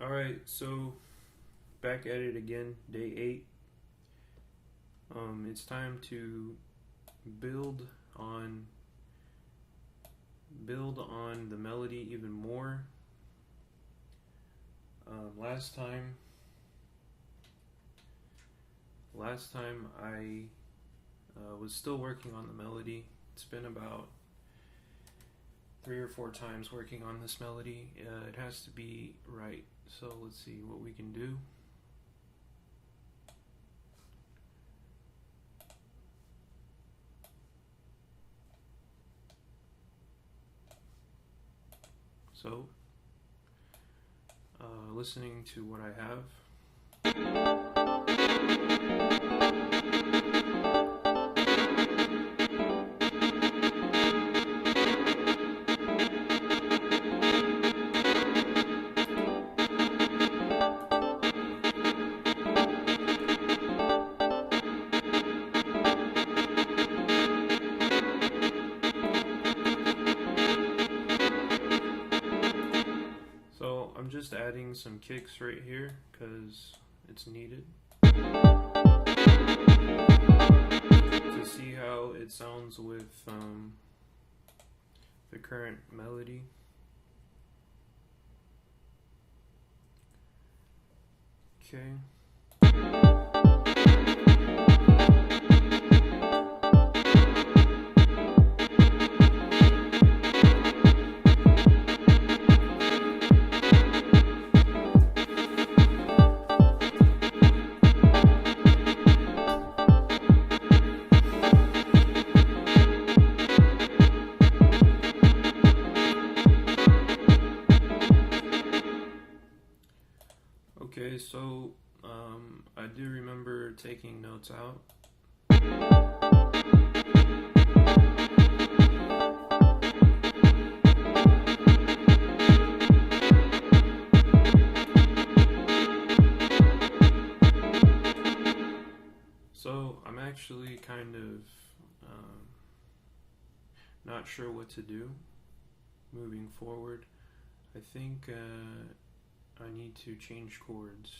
Alright, so back at it again, day 8. It's time to build on the melody even more. Last time I was still working on the melody. It's been about 3 or 4 times working on this melody. It has to be right. So let's see what we can do. So, listening to what I have. I'm just adding some kicks right here because it's needed to see how it sounds with the current melody. Okay. Okay, so I do remember taking notes out. So I'm actually kind of not sure what to do moving forward. I think I need to change chords.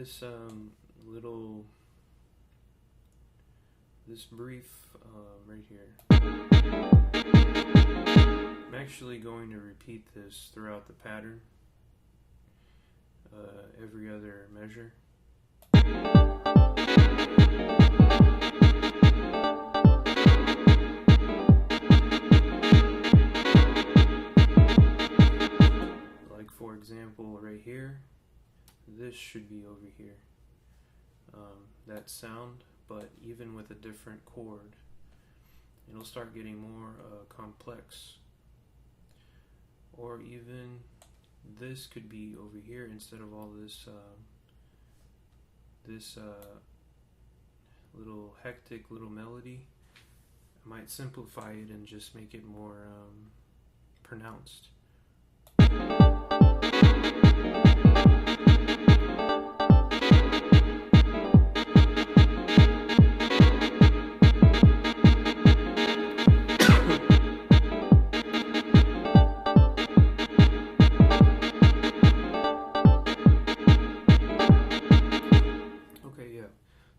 So this brief right here, I'm actually going to repeat this throughout the pattern, every other measure. For example, right here, this should be over here. That sound, but even with a different chord, it'll start getting more complex. Or even this could be over here instead of all this little hectic little melody. I might simplify it and just make it more pronounced.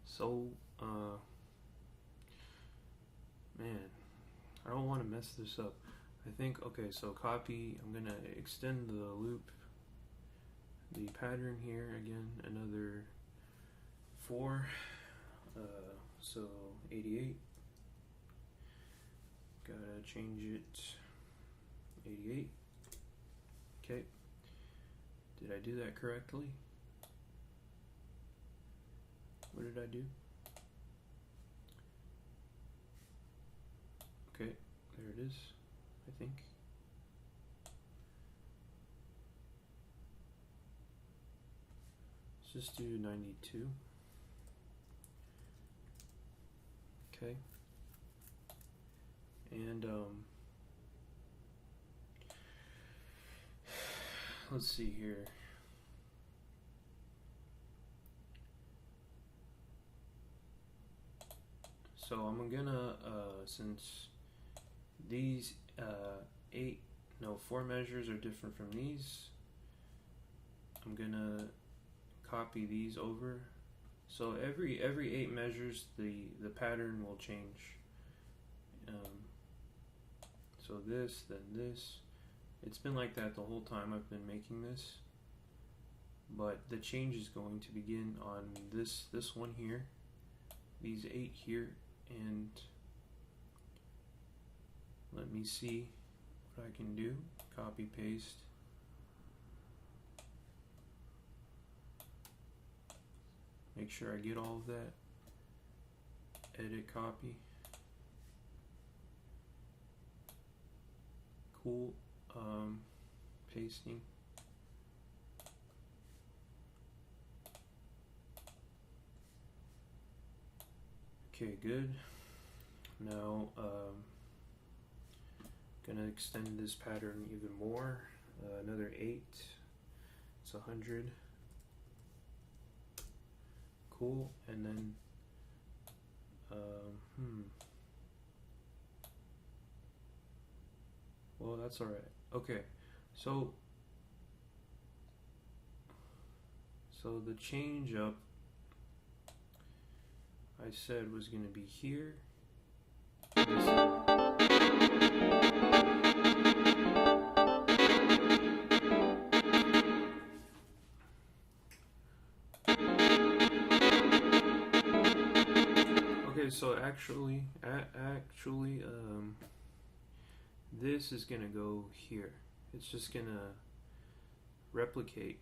So, man, I don't want to mess this up. I think, okay, so copy, I'm gonna extend the loop, the pattern here again, another 4, so 88, gotta change it, 88, okay, did I do that correctly? What did I do? Okay, there it is, I think. Let's just do 92. Okay. And let's see here. So I'm gonna, since these 4 measures are different from these, I'm gonna copy these over. So every 8 measures, the pattern will change. So this, then this. It's been like that the whole time I've been making this. But the change is going to begin on this one here, these 8 here, and let me see what I can do. Copy, paste. Make sure I get all of that. Edit, copy. Cool. Pasting. Okay, good. Now, gonna extend this pattern even more. Another 8. It's 100. Cool. And then, well, that's all right. Okay, so the change up I said was going to be here. Okay, so actually, this is going to go here. It's just going to replicate.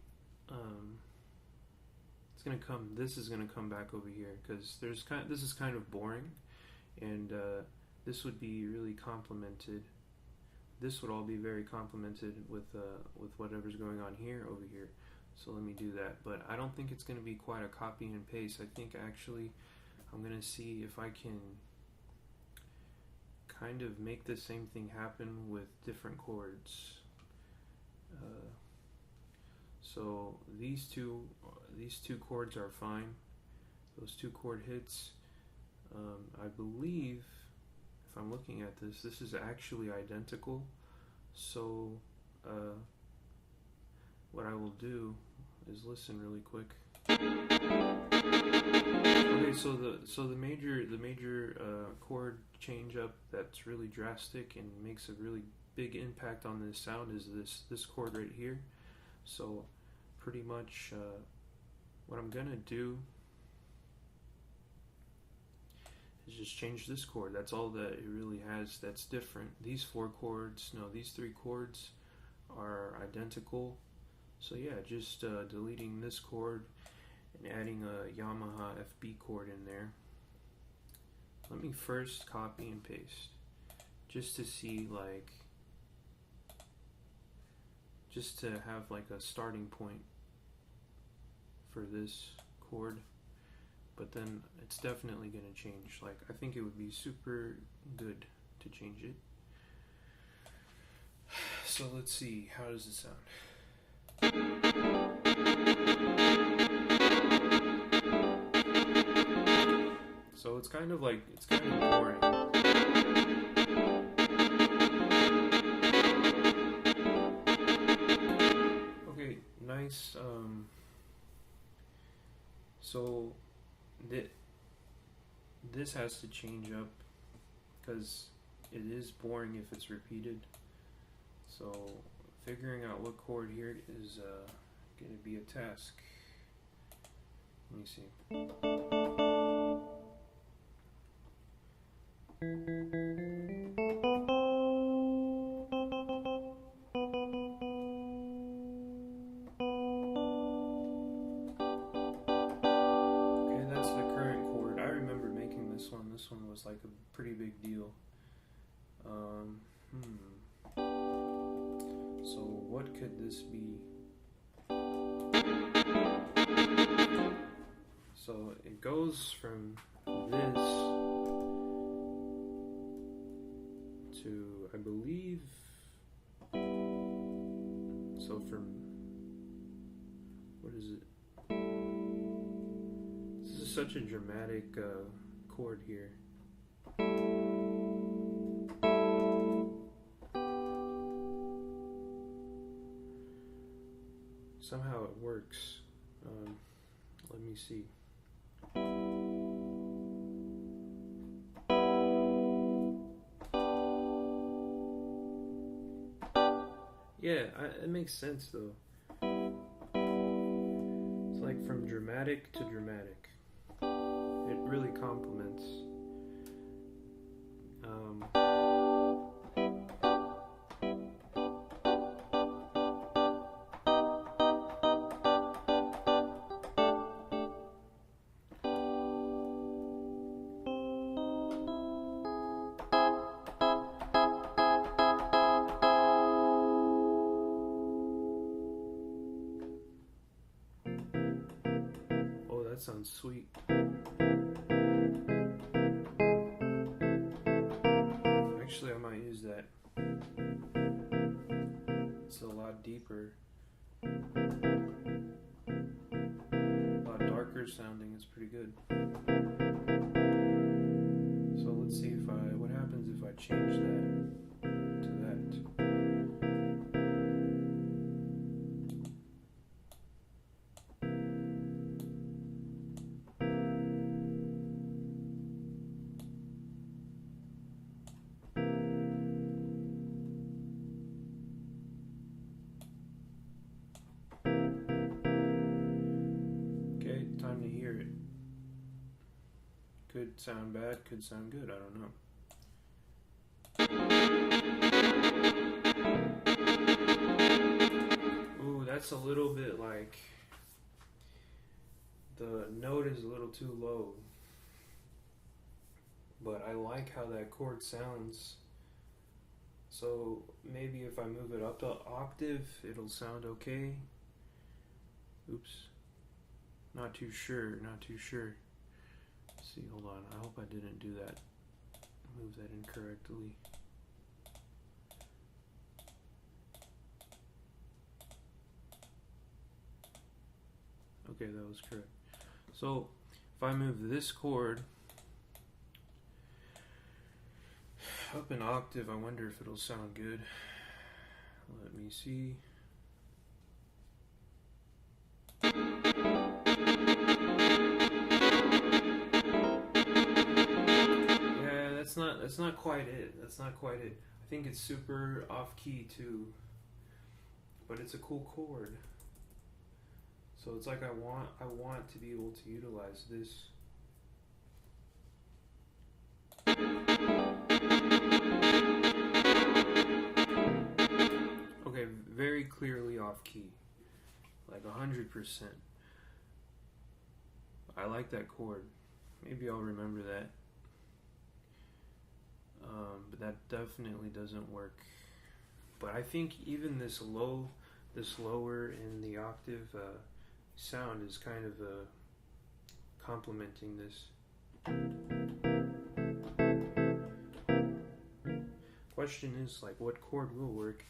It's going to come. This is going to come back over here because this is kind of boring, and this would be really complemented. This would all be very complemented with whatever's going on here over here. So let me do that. But I don't think it's going to be quite a copy and paste. I think actually I'm going to see if I can kind of make the same thing happen with different chords. So these two chords are fine. Those 2 chord hits. I believe, if I'm looking at this is actually identical. So what I will do is listen really quick. Okay, so the major chord change up that's really drastic and makes a really big impact on this sound is this chord right here. So pretty much what I'm gonna do is just change this chord. That's all that it really has that's different. These 4 chords, no, these 3 chords are identical. So yeah, just deleting this chord and adding a Yamaha FB chord in there. Let me first copy and paste just to see, like, just to have like a starting point for this chord, but then it's definitely going to change. Like, I think it would be super good to change it. So let's see, how does it sound? So it's kind of like, it's kind of boring. Okay, nice. So this has to change up because it is boring if it's repeated. So figuring out what chord here is going to be a task. Let me see. Okay, that's the current chord. I remember making this one. This one was like a pretty big deal. So what could this be? So it goes from this to, I believe, so from, what is it? This is such a dramatic chord here. Somehow it works. Let me see. Yeah, it makes sense though. It's like from dramatic to dramatic. It really complements. That sounds sweet. Actually, I might use that. It's a lot deeper. A lot darker sounding. It's pretty good. So let's see if what happens if I change that to that. Time to hear it. Could sound bad, could sound good, I don't know. Ooh, that's a little bit like, the note is a little too low. But I like how that chord sounds. So maybe if I move it up an octave, it'll sound okay. Oops. Not too sure. Let's see, hold on. I hope I didn't do that. Move that incorrectly. Okay, that was correct. So, if I move this chord up an octave, I wonder if it'll sound good. Let me see. That's not quite it. That's not quite it. I think it's super off key too. But it's a cool chord. So it's like I want to be able to utilize this. Okay, very clearly off key. Like 100%. I like that chord. Maybe I'll remember that. But that definitely doesn't work. But I think even this lower in the octave sound is kind of complementing this. Question is, like, what chord will work?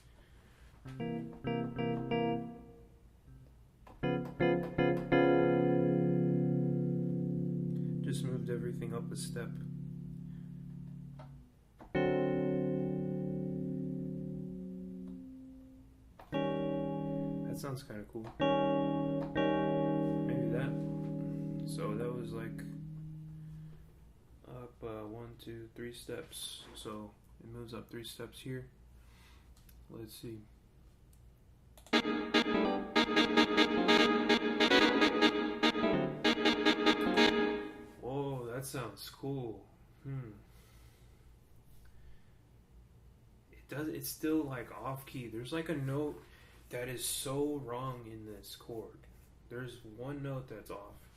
Just moved everything up a step. That sounds kind of cool. Maybe that. So that was like up 1, 2, 3 steps. So it moves up 3 steps here. Let's see. Whoa, that sounds cool. It's still like off key. There's like a note that is so wrong in this chord. There's one note that's off.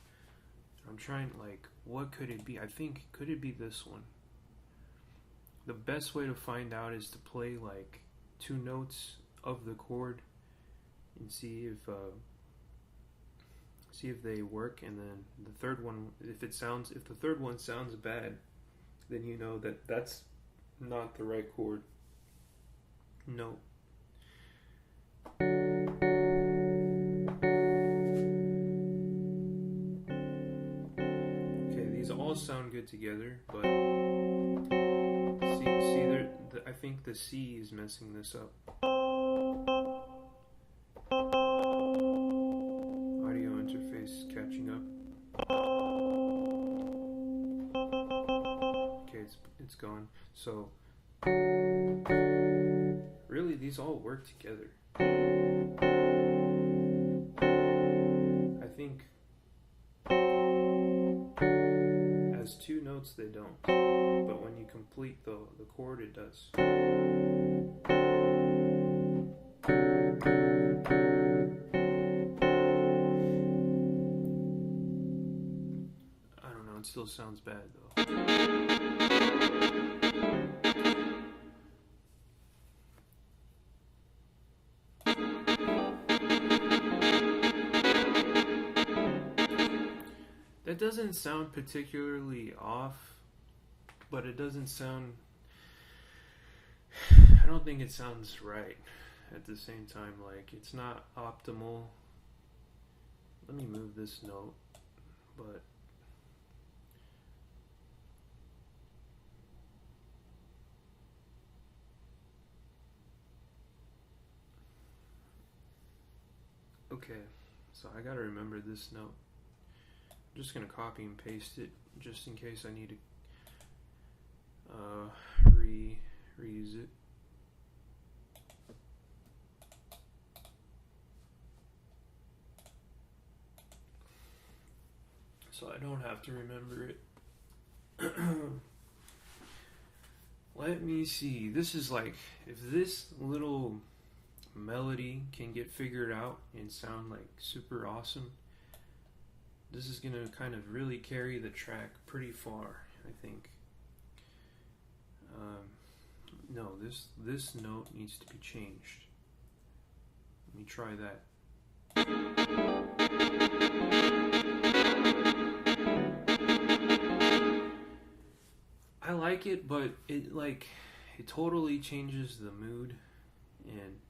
I'm trying, like, what could it be? I think, could it be this one? The best way to find out is to play like 2 notes of the chord and see if they work, and then the third one, if the third one sounds bad, then you know that that's not the right chord. No. Okay, these all sound good together, but I think the C is messing this up. Audio interface catching up. Okay, it's gone. So really, these all work together. I think as 2 notes they don't, but when you complete the chord, it does. I don't know, it still sounds bad though. That doesn't sound particularly off, but it doesn't sound, I don't think it sounds right at the same time. Like, it's not optimal. Let me move this note, but okay, so I gotta remember this note. I'm just gonna copy and paste it just in case I need to reuse it. So I don't have to remember it. Let me see. This is like, if this little melody can get figured out and sound like super awesome, this is gonna kind of really carry the track pretty far, I think. No, this note needs to be changed. Let me try that. I like it, but it totally changes the mood, and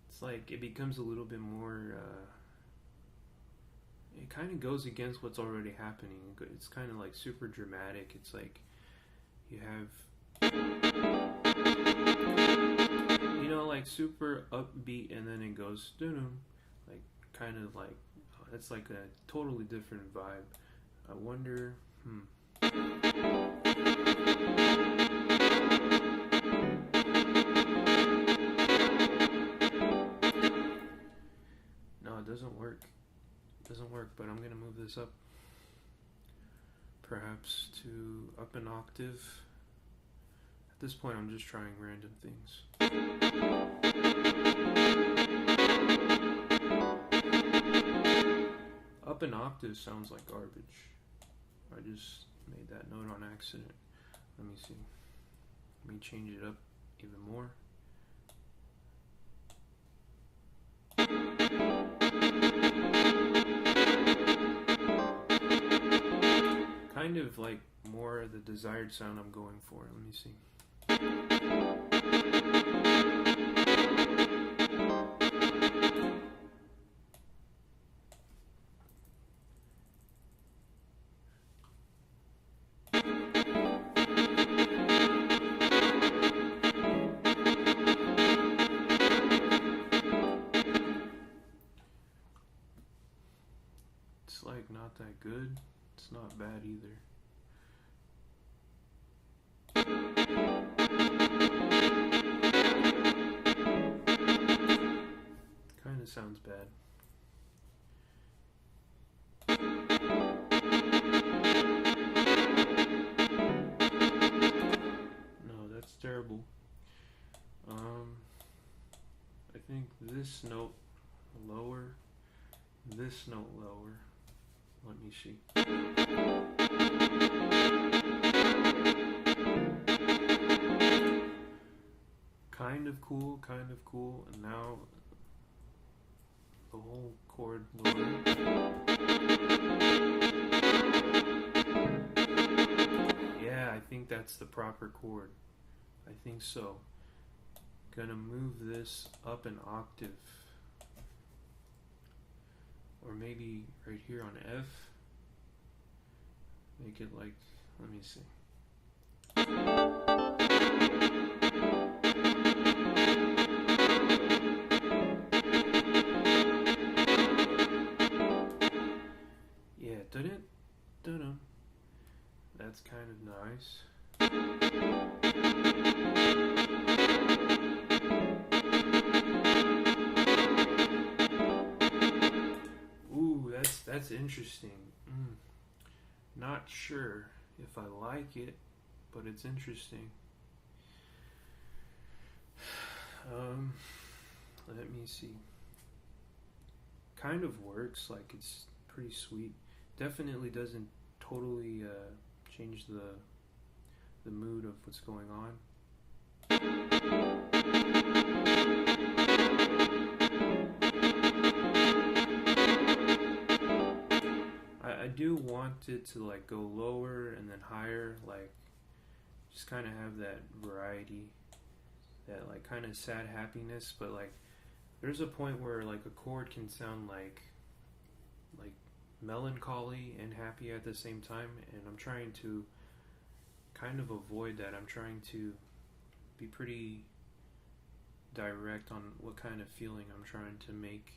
it's like it becomes a little bit more it kind of goes against what's already happening. It's kind of like super dramatic. It's like you have, you know, like super upbeat, and then it goes like kind of like it's like a totally different vibe. I wonder, no, it doesn't work. Doesn't work, but I'm gonna move this up, perhaps to up an octave. At this point, I'm just trying random things. Up an octave sounds like garbage. I just made that note on accident. Let me see. Let me change it up even more. Kind of like more the desired sound I'm going for. Let me see. It's like not that good. It's not bad either. think this note lower, this note lower. Let me see. Kind of cool, kind of cool. And now the whole chord lower. Yeah, I think that's the proper chord. I think so. Gonna move this up an octave. Or maybe right here on F. Make it like, let me see. Yeah, dun-dun. That's kind of nice. Ooh, that's interesting. Not sure if I like it, but it's interesting. Let me see. Kind of works, like it's pretty sweet. Definitely doesn't totally change the mood of what's going on. I do want it to like go lower and then higher, like just kind of have that variety, that like kind of sad happiness, but like there's a point where like a chord can sound like melancholy and happy at the same time, and I'm trying to kind of avoid that. I'm trying to be pretty direct on what kind of feeling I'm trying to make.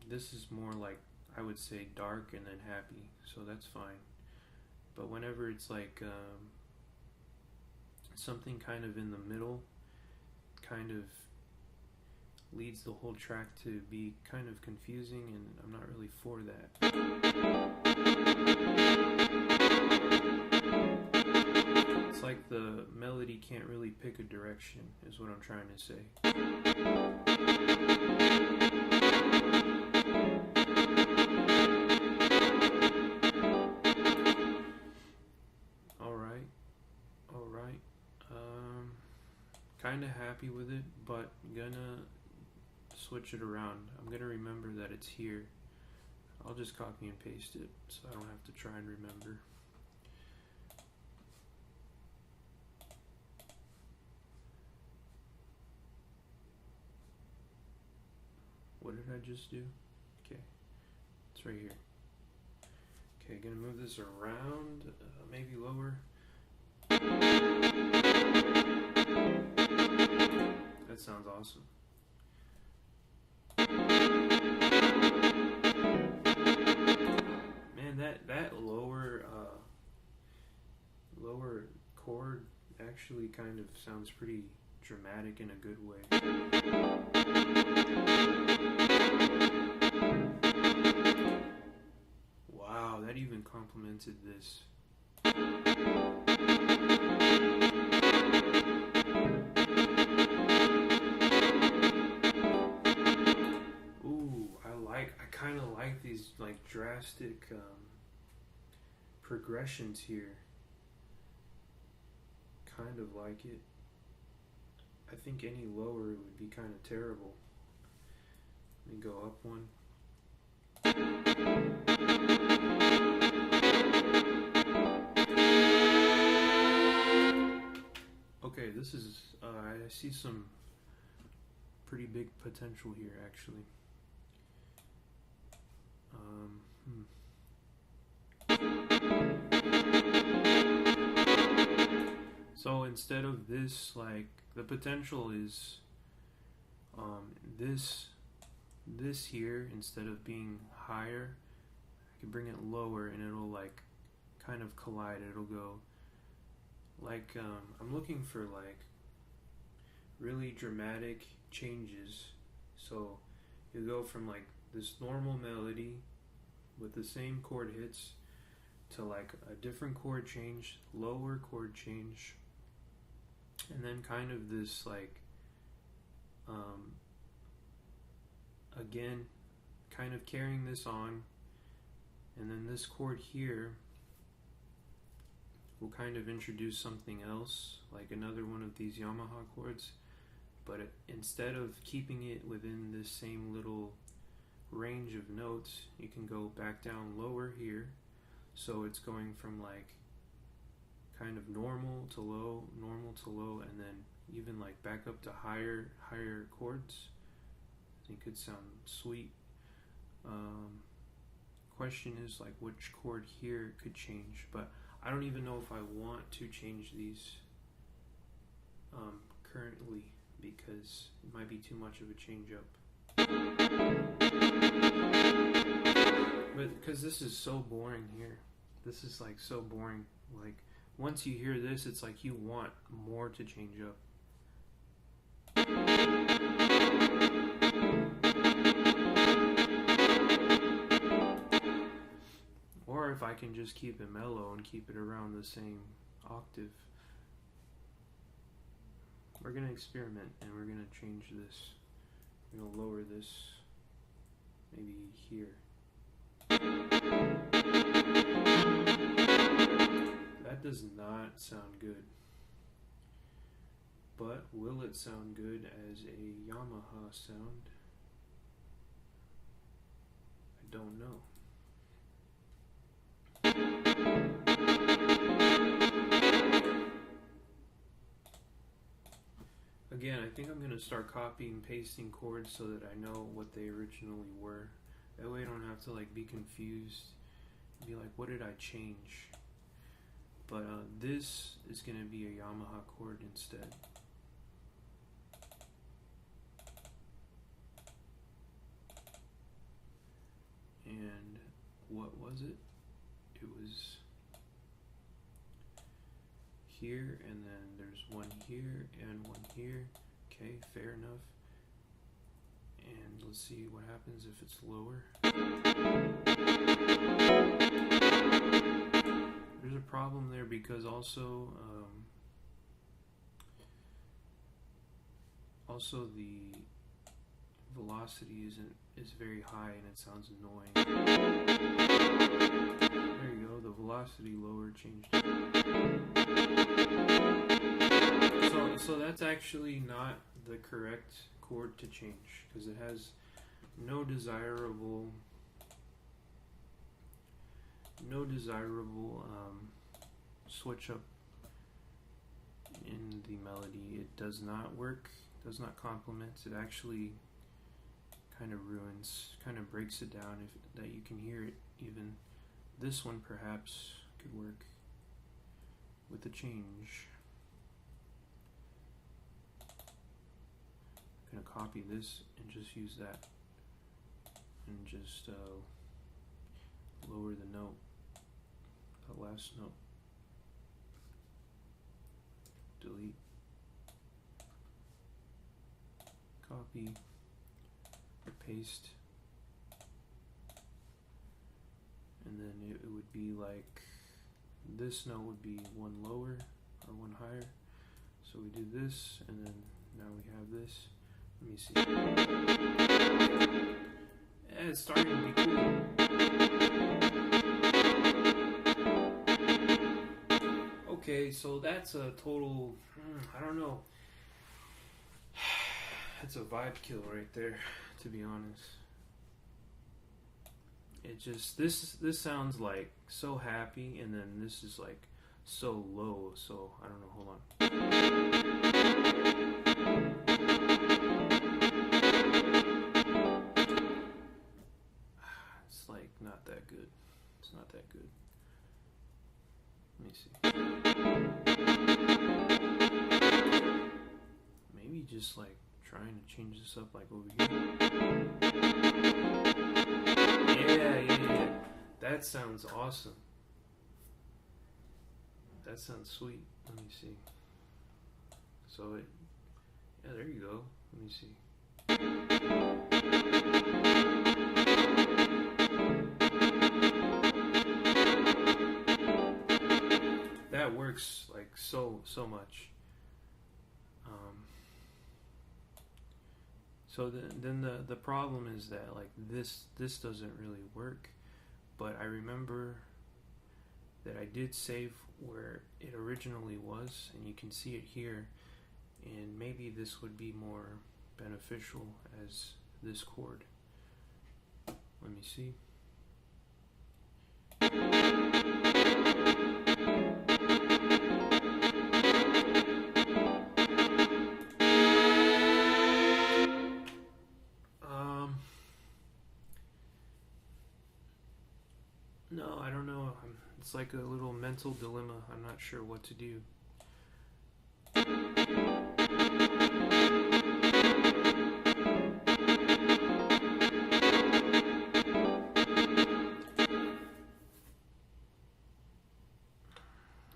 This is more like, I would say, dark and then happy, so that's fine. But whenever it's like something kind of in the middle, kind of leads the whole track to be kind of confusing, and I'm not really for that. It's like the melody can't really pick a direction, is what I'm trying to say. Alright. Kinda happy with it, but gonna switch it around. I'm gonna remember that it's here. I'll just copy and paste it so I don't have to try and remember. What did I just do? Okay, it's right here. Okay, gonna move this around, maybe lower. That sounds awesome. Man, that lower chord actually kind of sounds pretty dramatic in a good way. Wow, that even complemented this. Ooh, I kind of like these like drastic progressions here. Kind of like it. I think any lower would be kind of terrible. Let me go up one. Okay, this is, I see some pretty big potential here, actually. So instead of this, like, the potential is this here, instead of being higher, I can bring it lower and it'll like kind of collide. It'll go like, I'm looking for like really dramatic changes. So you go from like this normal melody with the same chord hits to like a different chord change, lower chord change, and then kind of this like again, kind of carrying this on, and then this chord here will kind of introduce something else, like another one of these Yamaha chords, but instead of keeping it within this same little range of notes, you can go back down lower here, so it's going from like kind of normal to low, and then even like back up to higher chords. I think could sound sweet. Question is like which chord here could change, but I don't even know if I want to change these currently, because it might be too much of a change up. But because this is so boring here, this is like so boring. Like once you hear this, it's like you want more to change up. Or if I can just keep it mellow and keep it around the same octave. We're going to experiment and we're going to change this. We're going to lower this maybe here. That does not sound good. But will it sound good as a Yamaha sound? I don't know. Again, I think I'm going to start copying and pasting chords so that I know what they originally were. That way I don't have to like be confused and be like, what did I change? But this is going to be a Yamaha chord instead. And what was it? It was here, and then there's one here and one here. Okay, fair enough. And let's see what happens if it's lower. There's a problem there because also the velocity is very high and it sounds annoying. There you go, the velocity lower changed. So that's actually not the correct chord to change, because it has no desirable switch up in the melody. It does not work, does not complement. It actually kind of ruins, kind of breaks it down, if that you can hear it even. This one perhaps could work with the change. I'm going to copy this and just use that and just lower the note, the last note. Delete, copy, paste, and then it would be like this note would be one lower or one higher. So we do this, and then now we have this. Let me see. Yeah, it's starting to be cool. Okay, so that's a total, I don't know. That's a vibe kill right there, to be honest. It just, this sounds like so happy, and then this is like so low, so I don't know, hold on. It's like not that good. It's not that good. Let me see. Maybe just like trying to change this up like over here. Yeah. That sounds awesome. That sounds sweet. Let me see. So yeah, there you go. Let me see. That works like so much. So then the problem is that like this doesn't really work, but I remember that I did save where it originally was, and you can see it here, and maybe this would be more beneficial as this chord. Let me see. No, I don't know. It's like a little mental dilemma. I'm not sure what to do. Let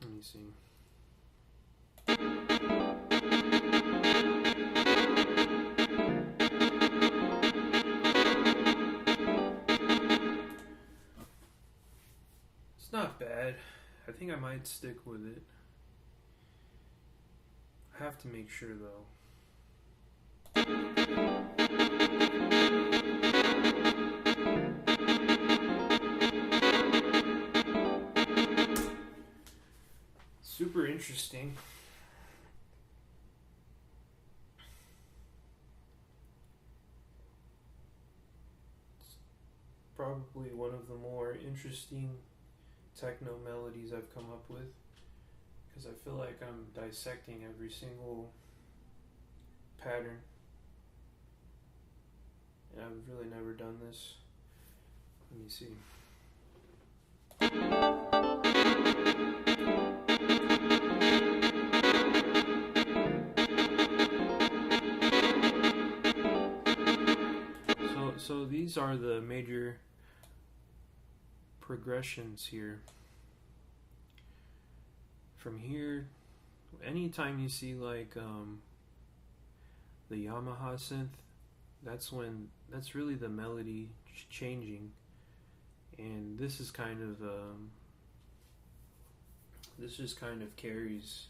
me see. It's not bad. I think I might stick with it. I have to make sure though. Super interesting. It's probably one of the more interesting techno melodies I've come up with, because I feel like I'm dissecting every single pattern, and I've really never done this. Let me see. So these are the major progressions here. From here, anytime you see like the Yamaha synth, that's really the melody changing, and this is kind of this just kind of carries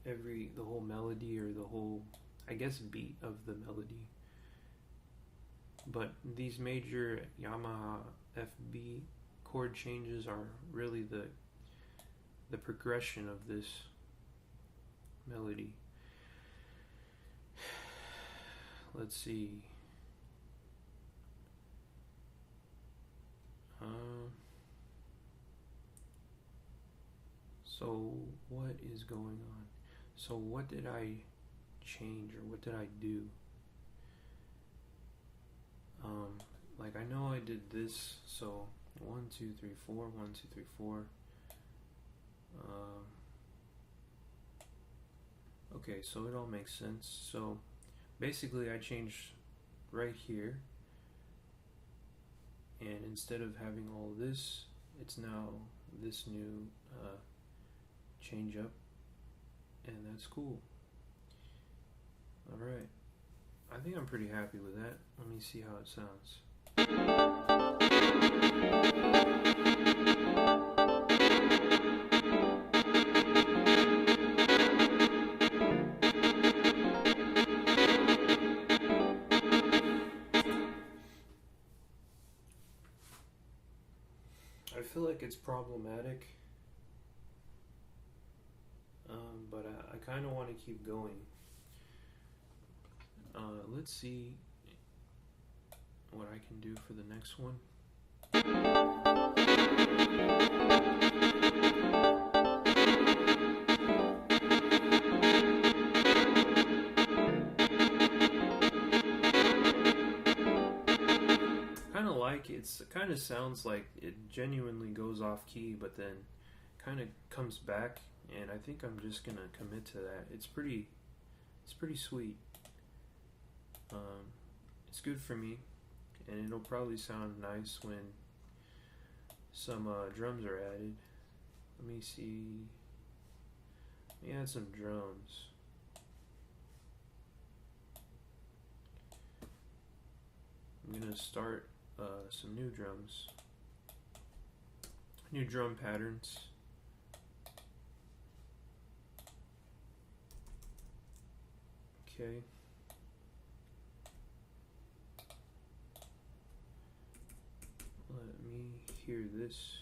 the whole melody, or the whole, I guess, beat of the melody. But these major Yamaha FB chord changes are really the progression of this melody. Let's see. So what is going on? So what did I change, or what did I do? Like, I know I did this, so 1 2 3 4, 1 2 3 4. Okay, so it all makes sense. So basically I changed right here, and instead of having all this, it's now this new change up, and that's cool. Alright, I think I'm pretty happy with that. Let me see how it sounds. I feel like it's problematic, but I kind of want to keep going. Let's see what I can do for the next one. Kind of like it kind of sounds like it genuinely goes off key, but then kind of comes back, and I think I'm just gonna commit to that. It's pretty sweet. It's good for me, and it'll probably sound nice when some drums are added. Let me see. Let me add some drums. I'm gonna start some new drums, new drum patterns. Okay. hear this.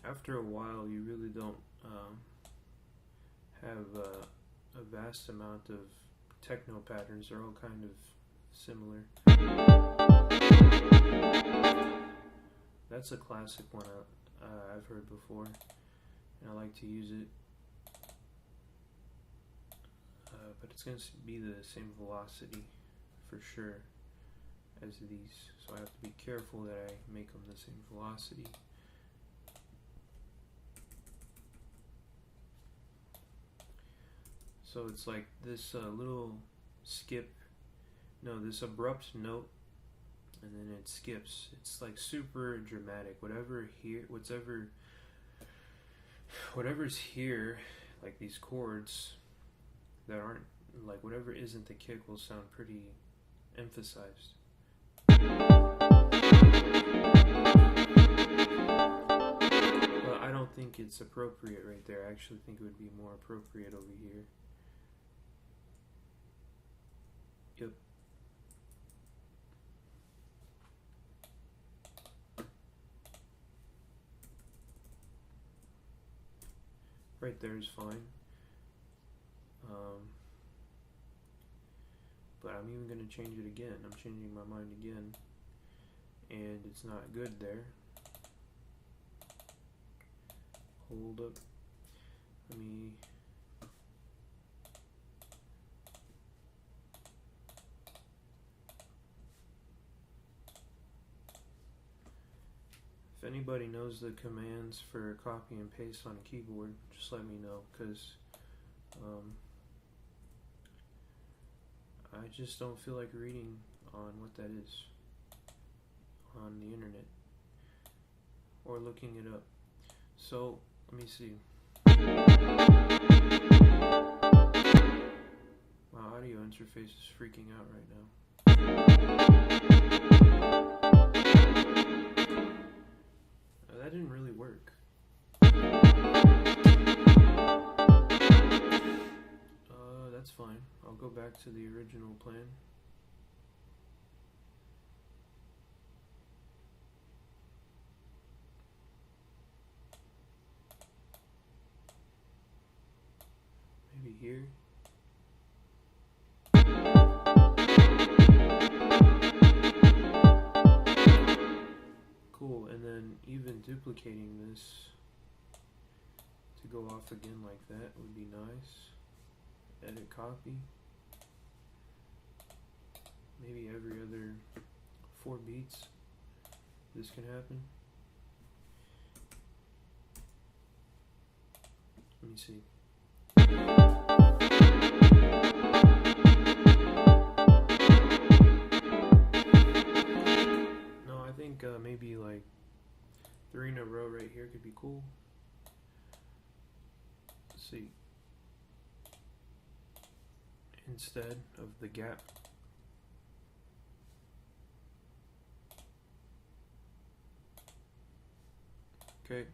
After a while, you really don't have a vast amount of techno patterns. They're all kind of similar. That's a classic one I've heard before, and I like to use it. But it's going to be the same velocity for sure as these, so I have to be careful that I make them the same velocity. So it's like this little skip, no, this abrupt note, and then it skips. It's like super dramatic. Whatever's here, like these chords that aren't, like whatever isn't the kick will sound pretty emphasized. But I don't think it's appropriate right there. I actually think it would be more appropriate over here. Yep. Right there is fine. But I'm even going to change it again. I'm changing my mind again. And it's not good there. Hold up. Let me... If anybody knows the commands for copy and paste on a keyboard, just let me know, because I just don't feel like reading on what that is on the internet or looking it up. So let me see. My audio interface is freaking out right now. That didn't really work. That's fine. I'll go back to the original plan. Maybe here. Cool, and then even duplicating this to go off again like that would be nice. Edit copy. Maybe every other 4 beats this can happen. Let me see. No, I think maybe like 3 in a row right here could be cool. Let's see. Instead of the gap. Okay.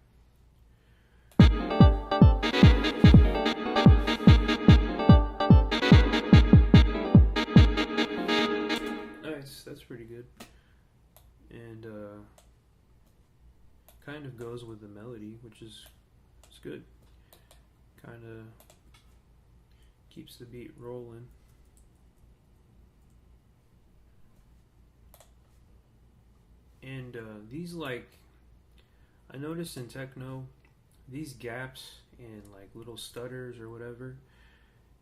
Nice, that's pretty good. And kind of goes with the melody, which is good. Kind of keeps the beat rolling. And these, like, I noticed in techno, these gaps and like little stutters or whatever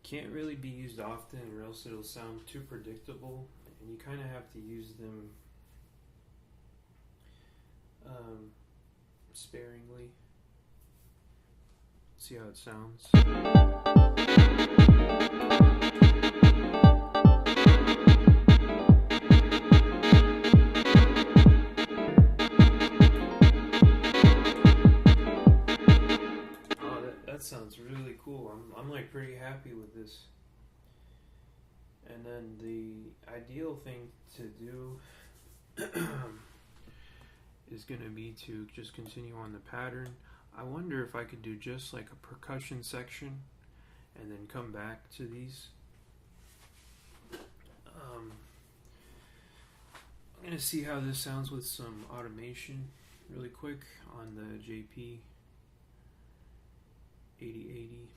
can't really be used often, or else it'll sound too predictable, and you kind of have to use them sparingly. See how it sounds. That sounds really cool. I'm like pretty happy with this. And then the ideal thing to do is going to be to just continue on the pattern. I wonder if I could do just like a percussion section and then come back to these. I'm gonna see how this sounds with some automation really quick on the JP 8080.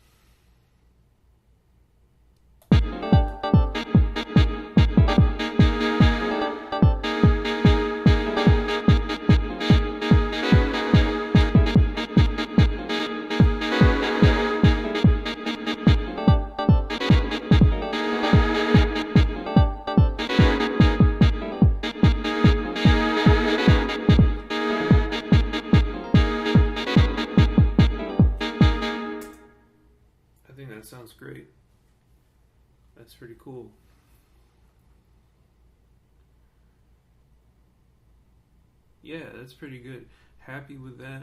I think that sounds great. That's pretty cool. Yeah, that's pretty good. Happy with that.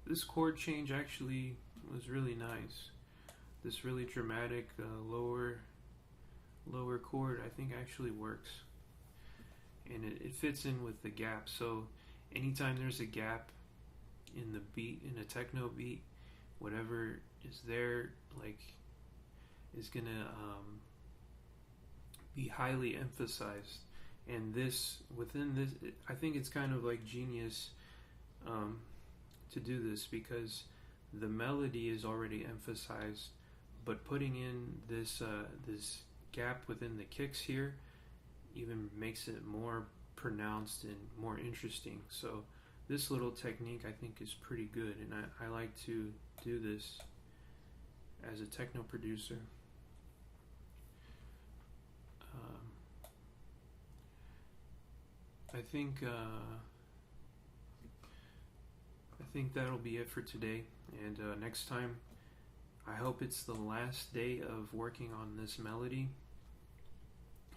This chord change actually was really nice. This really dramatic lower chord I think actually works, and it fits in with the gap. So anytime there's a gap in the beat, in a techno beat, whatever is there, like, is gonna be highly emphasized. And this, within this, I think it's kind of like genius to do this, because the melody is already emphasized, but putting in this this gap within the kicks here even makes it more pronounced and more interesting. So this little technique I think is pretty good, and I like to do this as a techno producer. I think that'll be it for today, and next time I hope it's the last day of working on this melody,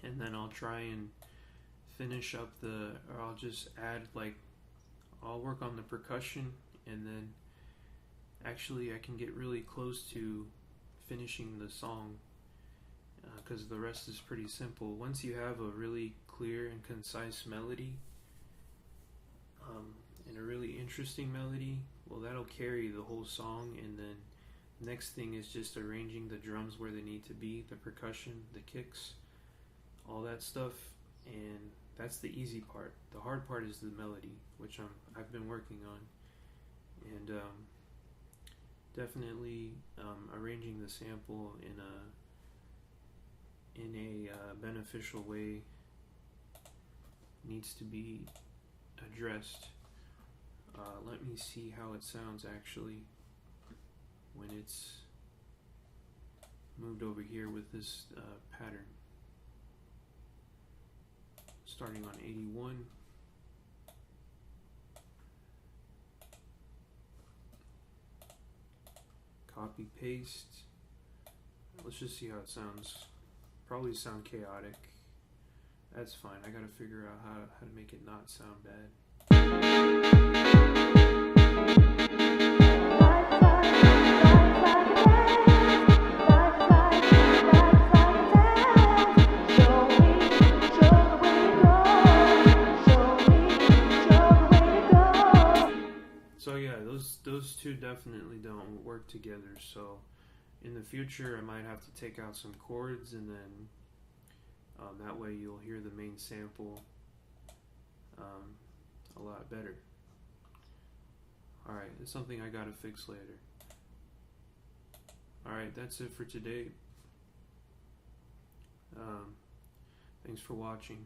and then I'll try and finish up or I'll just add, like, I'll work on the percussion, and then actually I can get really close to finishing the song, because the rest is pretty simple. Once you have a really clear and concise melody, and a really interesting melody, well, that'll carry the whole song. And then next thing is just arranging the drums where they need to be, the percussion, the kicks, all that stuff, and that's the easy part. The hard part is the melody, which I've been working on, and definitely arranging the sample in a beneficial way needs to be addressed. Let me see how it sounds actually when it's moved over here with this pattern. Starting on 81. Copy, paste. Let's just see how it sounds. Probably sound chaotic. That's fine. I gotta figure out how to make it not sound bad. So yeah, those two definitely don't work together. So in the future I might have to take out some chords, and then that way you'll hear the main sample a lot better. Alright, it's something I gotta fix later. Alright, that's it for today. Thanks for watching.